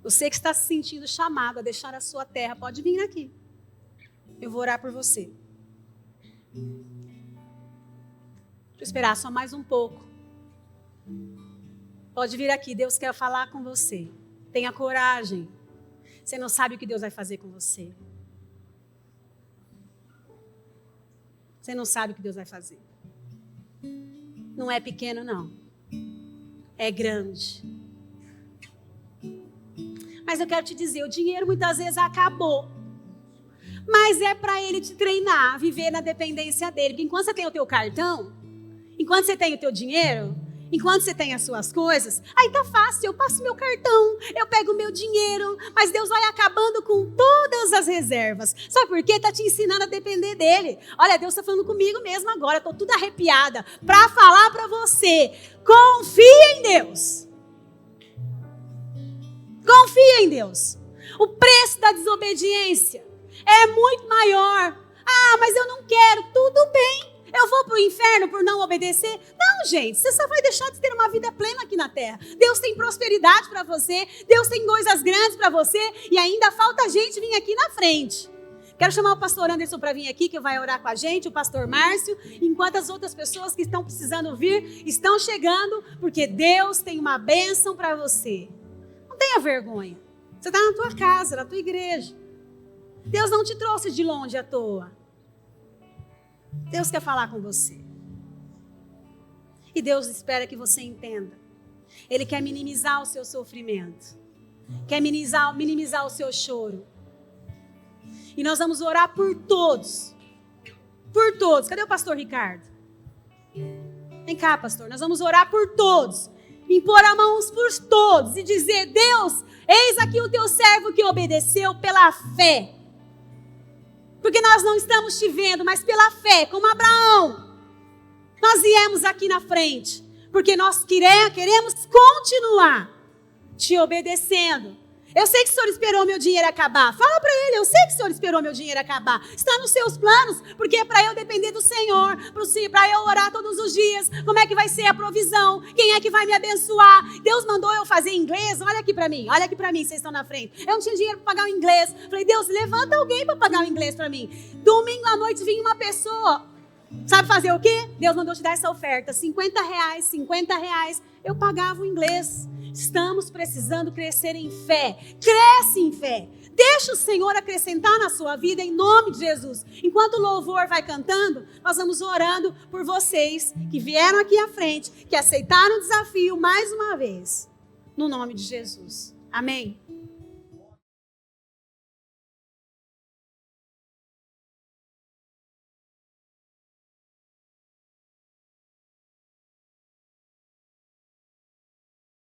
Você que está se sentindo chamado a deixar a sua terra, pode vir aqui. Eu vou orar por você. Deixa eu esperar só mais um pouco. Pode vir aqui, Deus quer falar com você. Tenha coragem. Você não sabe o que Deus vai fazer com você. Você não sabe o que Deus vai fazer. Não é pequeno, não. É grande. Mas eu quero te dizer, o dinheiro muitas vezes acabou. Mas é para Ele te treinar, viver na dependência dEle. Porque enquanto você tem o teu cartão, enquanto você tem o teu dinheiro, enquanto você tem as suas coisas, aí tá fácil, eu passo meu cartão, eu pego o meu dinheiro, mas Deus vai acabando com todas as reservas. Sabe por quê? Está te ensinando a depender dEle. Olha, Deus está falando comigo mesmo agora, estou tudo arrepiada para falar para você. Confia em Deus. Confia em Deus. O preço da desobediência é muito maior. Ah, mas eu não quero. Tudo bem. Eu vou para o inferno por não obedecer? Não, gente, você só vai deixar de ter uma vida plena aqui na terra. Deus tem prosperidade para você, Deus tem coisas grandes para você e ainda falta gente vir aqui na frente. Quero chamar o pastor Anderson para vir aqui, que vai orar com a gente, o pastor Márcio, enquanto as outras pessoas que estão precisando vir estão chegando, porque Deus tem uma bênção para você. Não tenha vergonha. Você está na tua casa, na tua igreja. Deus não te trouxe de longe à toa. Deus quer falar com você. E Deus espera que você entenda. Ele quer minimizar o seu sofrimento. Quer minimizar o seu choro. E nós vamos orar por todos. Por todos. Cadê o pastor Ricardo? Vem cá, pastor. Nós vamos orar por todos. Impor a mão por todos e dizer: Deus, Eis aqui o teu servo que obedeceu pela fé. Porque nós não estamos te vendo, mas pela fé, como Abraão. Nós viemos aqui na frente, porque nós queremos continuar te obedecendo. Eu sei que o Senhor esperou meu dinheiro acabar. Fala para ele, eu sei que o Senhor esperou meu dinheiro acabar. Está nos seus planos, porque é para eu depender do Senhor, para eu orar todos os dias. Como é que vai ser a provisão? Quem é que vai me abençoar? Deus mandou eu fazer inglês. Olha aqui para mim, vocês estão na frente. Eu não tinha dinheiro para pagar o inglês. Falei, Deus, levanta alguém para pagar o inglês para mim. Domingo à noite vinha uma pessoa. Sabe fazer o quê? Deus mandou te dar essa oferta, R$50. Eu pagava o inglês. Estamos precisando crescer em fé. Cresce em fé. Deixa o Senhor acrescentar na sua vida em nome de Jesus. Enquanto o louvor vai cantando, nós vamos orando por vocês que vieram aqui à frente, que aceitaram o desafio mais uma vez. No nome de Jesus. Amém.